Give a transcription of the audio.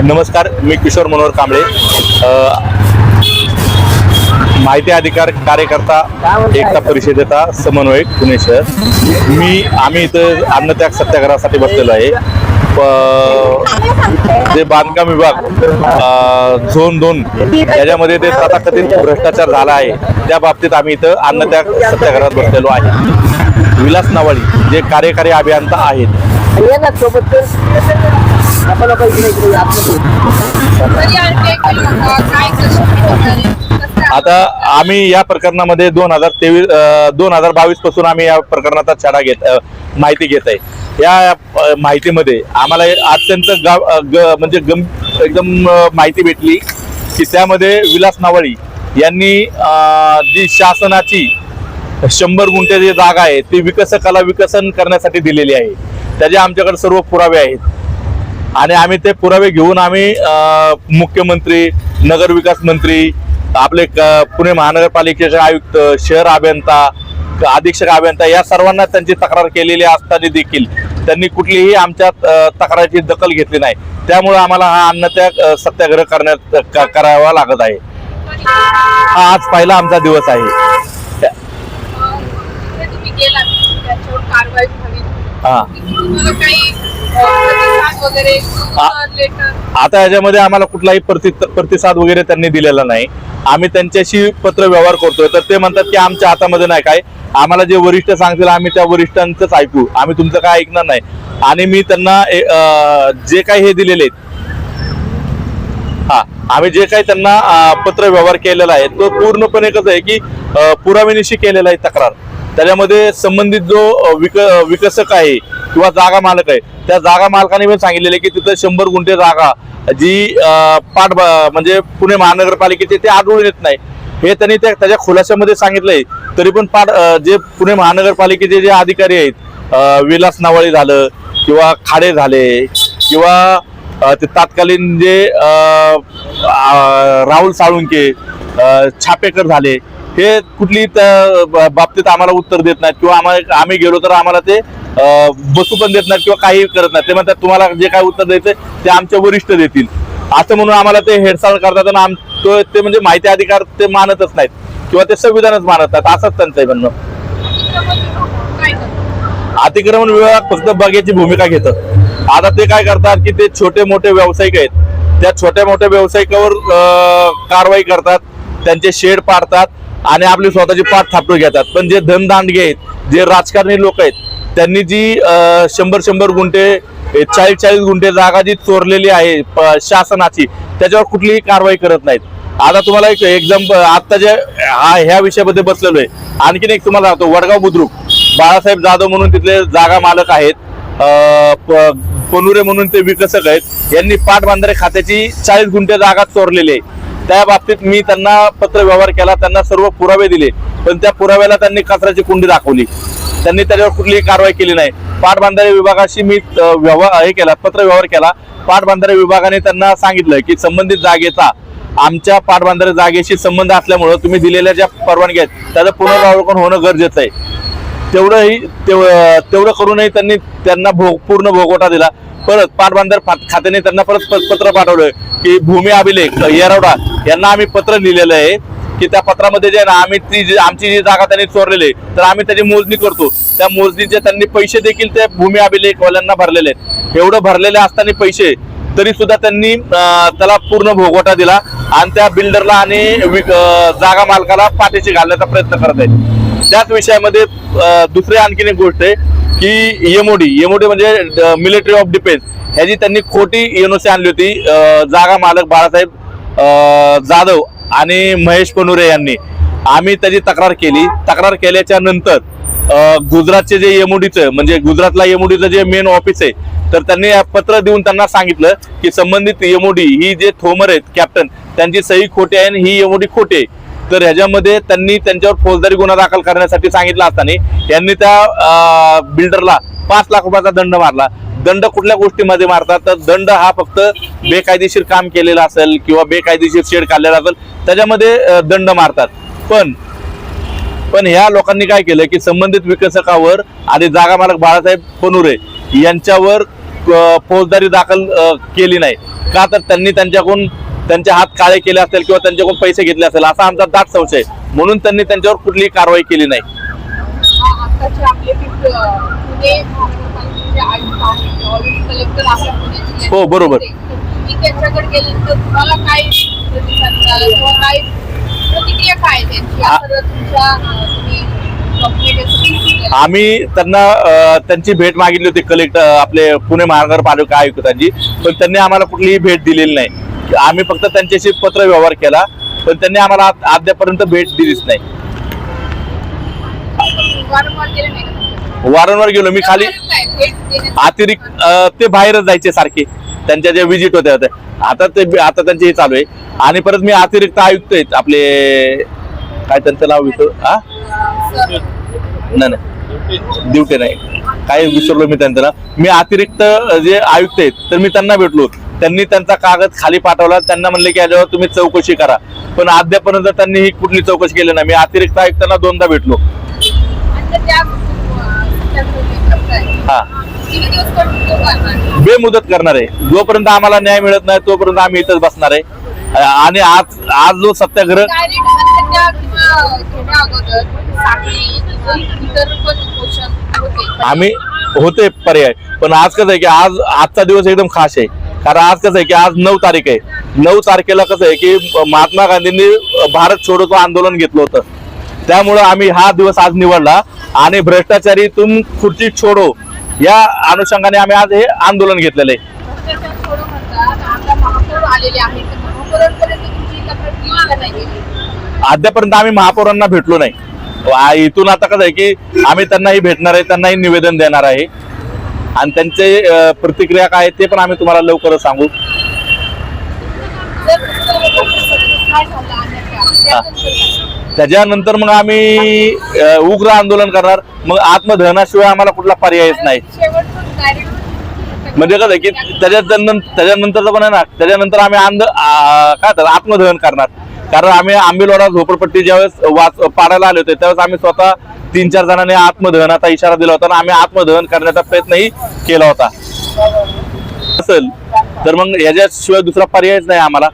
नमस्कार, मी किशोर मनोहर कांबळे, माहिती अधिकार कार्यकर्ता एकता परिषदेचा समन्वयक पुणे शहर। आम्ही इथं अन्नत्याग सत्याग्रहासाठी बसलेलो आहे। जे बांधकाम विभाग झोन 2 याच्यामध्ये ते तथाकथित भ्रष्टाचार झाला आहे, त्या बाबतीत आम्ही इथं अन्नत्याग सत्याग्रहात बसलेलो आहे। विलास नवाळी जे कार्यकारी अभियंता आहेत, आता आम्ही या प्रकरणामध्ये 2022 पासून आम्ही या प्रकरणाचा छडा माहिती घेत आहे। या माहितीमध्ये आम्हाला अत्यंत म्हणजे एकदम माहिती भेटली की त्यामध्ये विलास नवाळी यांनी जी शासनाची 100 गुंठे जी जागा आहे ती विकसकाला विकसन करण्यासाठी दिलेली आहे। त्याचे आमच्याकडे सर्व पुरावे आहेत आणि आम्ही ते पुरावे घेऊन आम्ही मुख्यमंत्री, नगर विकास मंत्री, आपले पुणे महानगरपालिकेचे आयुक्त, शहर अभियंता, अधीक्षक अभियंता या सर्वांना त्यांची तक्रार केलेली असताना देखील त्यांनी कुठलीही आमच्या तक्रारीची दखल घेतली नाही। त्यामुळे आम्हाला हा अन्नत्याग सत्याग्रह करावा लागत आहे। हा आज पहिला आमचा दिवस आहे। आता याच्यामध्ये आम्हाला कुठलाही प्रतिसाद वगैरे त्यांनी दिलेला नाही। आम्ही त्यांच्याशी पत्र व्यवहार करतोय तर ते म्हणतात की आमच्या हातामध्ये नाही काय, आम्हाला जे वरिष्ठ सांगतील आम्ही त्या वरिष्ठांचंच ऐकू, आम्ही तुमचं काय ऐकणार नाही। आणि मी त्यांना जे काही हे दिलेले आहेत, आम्ही जे काही त्यांना पत्र व्यवहार केलेला आहे तो पूर्णपणे कसं आहे की पुराव्यानिशी केलेला आहे तक्रार। त्याच्यामध्ये संबंधित जो विकसक आहे किंवा जागा मालक आहे त्या जागा मालकाने पण सांगितलेले की तिथं 100 गुंठे जागा जी म्हणजे पुणे महानगरपालिकेचे ते आढळून येत नाही, हे त्यांनी त्याच्या खुलाशामध्ये सांगितलंय। तरी पण जे पुणे महानगरपालिकेचे जे अधिकारी आहेत, विलास नवाळी झालं किंवा खाडे झाले किंवा ते तत्कालीन जे राहुल साळुंके, छापेकर झाले, हे कुठली बाबतीत आम्हाला उत्तर देत नाहीत किंवा आम्ही गेलो तर आम्हाला ते बसू पण देत नाहीत किंवा काही करत नाहीत। ते म्हणतात तुम्हाला जे काय उत्तर द्यायचं ते आमचे वरिष्ठ देतील, असं म्हणून आम्हाला ते हेडसाल करतात आणि ते म्हणजे माहिती अधिकार ते मानतच नाहीत किंवा ते संविधानच मानत नाहीत, असंच त्यांचं म्हणणं। अतिक्रमण विभाग फक्त बघ्याची भूमिका घेतं। आता ते काय करतात की ते छोटे मोठे व्यावसायिक आहेत, त्या छोट्या मोठ्या व्यावसायिकावर कारवाई करतात, त्यांचे शेड पाडतात आणि आपली स्वतःची पाठ थापटून घेतात। पण जे धनदांडगे आहेत, जे राजकारणी लोक आहेत, त्यांनी जी 100 गुंठे 40 गुंठे जागा जी चोरलेली आहे शासनाची, त्याच्यावर कुठलीही कारवाई करत नाहीत। आता तुम्हाला एक एक्झाम्पल, आता जे ह्या विषयामध्ये बसलेलो आहे, आणखीन एक तुम्हाला सांगतो। वडगाव बुद्रुक बाळासाहेब जाधव म्हणून तिथले जागा मालक आहेत, पनुरे म्हणून ते विकसक आहेत, यांनी पाटबंधारे खात्याची 40 गुंठे जागा चोरलेली आहे। त्या बाबतीत मी त्यांना पत्र व्यवहार केला, त्यांना सर्व पुरावे दिले, पण त्या पुराव्याला त्यांनी कचऱ्याची कुंडी दाखवली, त्यांनी त्याच्यावर कुठलीही कारवाई केली नाही। पाटबंधारे विभागाशी मी पत्र व्यवहार केला। पाटबंधारे विभागाने त्यांना सांगितलं की संबंधित जागेचा आमच्या पाटबंधारे जागेशी संबंध असल्यामुळे तुम्ही दिलेल्या ज्या परवानग्या आहेत त्याचं पुनरावलोकन होणं गरजेचं आहे। तेवढं करूनही त्यांना पूर्ण भोगवटा दिला। परत पाटबंधारे खात्याने त्यांना परत पत्र पाठवलं की भूमी अभिलेख येरवडा यांना आम्ही पत्र लिहिलेलं आहे की त्या पत्रामध्ये जे ना आमची जी जागा त्यांनी चोरलेली आहे तर आम्ही त्याची मोजणी करतो, त्या मोजणीचे त्यांनी पैसे देखील त्या भूमी अभिलेखवाल्यांना भरलेले आहेत। एवढं भरलेले असताना पैसे तरी सुद्धा त्यांनी त्याला पूर्ण भोगवटा दिला आणि त्या बिल्डरला आणि जागा मालकाला पाठीशी घालण्याचा प्रयत्न करत आहेत। त्याच विषयामध्ये दुसरी आणखीन एक गोष्ट आहे की एमओडी म्हणजे मिलिटरी ऑफ डिफेन्स, ह्याची त्यांनी खोटी एनओसी आणली होती। जागा मालक बाळासाहेब जाधव आणि महेश पनुरे यांनी, आम्ही त्याची तक्रार केली। तक्रार केल्याच्या नंतर गुजरातचे जे एमओडीचं म्हणजे गुजरातला एमओडीचं जे मेन ऑफिस आहे, तर त्यांनी पत्र देऊन त्यांना सांगितलं की संबंधित एमओडी ही जे थोमर आहेत कॅप्टन, त्यांची सही खोटी आहे आणि ही एमओडी खोटी आहे। तर ह्याच्यामध्ये त्यांनी त्यांच्यावर फौजदारी गुन्हा दाखल करण्यासाठी सांगितलं असताना यांनी त्या बिल्डरला 5 लाख रुपयाचा दंड मारला। दंड कुठल्या गोष्टीमध्ये मारतात तर दंड हा फक्त बेकायदेशीर काम केलेला असेल किंवा बेकायदेशीर शेड काढलेला असेल त्याच्यामध्ये दंड मारतात। पण ह्या लोकांनी काय केलं की संबंधित विकसकावर आणि जागा मालक बाळासाहेब पनुरे यांच्यावर फौजदारी दाखल केली नाही का, तर त्यांनी त्यांच्याकडून त्यांचे हात काळे केले असतील किंवा त्यांच्याकडून पैसे घेतले असेल असा आमचा दाट संशय आहे. म्हणून त्यांनी त्यांच्यावर कुठलीही कारवाई केली नाही. आताचे आपले पुणे महानगरपालिकेचे आयुक्त आहेत, ऑलरेडी कलेक्टर आपल्या पुण्याचे हो, बरोबर. तुम्ही त्यांच्याकडे गेल्यानंतर तुम्हाला काय प्रतिसाद मिळाला किंवा काय प्रतिक्रिया काय त्यांची असं तुमच्या तुम्ही कंप्लेंट आम्ही त्यांना त्यांची भेट मागितली होती कलेक्टर आपले पुणे महानगरपालिका आयुक्तांची, पण त्यांनी आम्हाला कुठलीही भेट दिलेली नाही. आम्ही फक्त त्यांच्याशी पत्र व्यवहार केला, पण त्यांनी आम्हाला अद्यापर्यंत भेट दिलीच नाही. वारंवार गेलो मी खाली अतिरिक्त ते बाहेरच जायचे सारखे, त्यांच्या ज्या विजिट होत्या आता त्यांचे हे चालू आहे. आणि परत मी अतिरिक्त आयुक्त आहेत आपले, काय त्यांचं नाव नाही दिवटे नाही काय विसरलो मी त्यांचं नाव. मी अतिरिक्त जे आयुक्त आहेत तर मी त्यांना भेटलो, त्यांनी त्यांचा कागद खाली पाठवला, त्यांना म्हणले की याच्यावर तुम्ही चौकशी करा, पण अद्यापर्यंत त्यांनी ही कुठली चौकशी केली नाही. मी अतिरिक्त आयुक्तांना 2दा भेटलो. हा, बेमुदत करणार आहे. जोपर्यंत आम्हाला न्याय मिळत नाही तोपर्यंत आम्ही इथंच बसणार आहे. आणि आज जो सत्याग्रह आम्ही होते पर्याय, पण आज कसं आहे की आजचा दिवस एकदम खास आहे. कारण आज कसं आहे की आज 9 तारीख आहे. 9 तारखेला कसं आहे की महात्मा गांधींनी भारत छोडोचं आंदोलन घेतलं होतं, त्यामुळं आम्ही हा दिवस आज निवडला. आणि भ्रष्टाचारी तुम खुर्ची छोडो या अनुषंगाने आम्ही आज हे आंदोलन घेतलेलं आहे. अद्यापर्यंत आम्ही महापौरांना भेटलो नाही. इथून आता कसं आहे की आम्ही त्यांनाही भेटणार आहे, त्यांनाही निवेदन देणार आहे, आणि त्यांचे प्रतिक्रिया काय ते पण आम्ही तुम्हाला लवकरच सांगू. त्याच्यानंतर मग आम्ही उग्र आंदोलन करणार. मग आत्मदहनाशिवाय आम्हाला कुठला पर्यायच नाही. म्हणजे कसं आहे की त्याच्यानंतर पण आहे ना, त्याच्यानंतर आम्ही काय तर आत्मदहन करणार. कारण आम्ही आंबेलवाडा झोपडपट्टी ज्यावेळेस पाडायला आले होते त्यावेळेस आम्ही स्वतः 3-4 जणांनी आत्मदहनाचा इशारा दिला होता आणि आम्ही आत्मदहन करण्याचा प्रयत्नही केला होता. असेल तर मग याच्याशिवाय दुसरा पर्यायच नाही आम्हाला.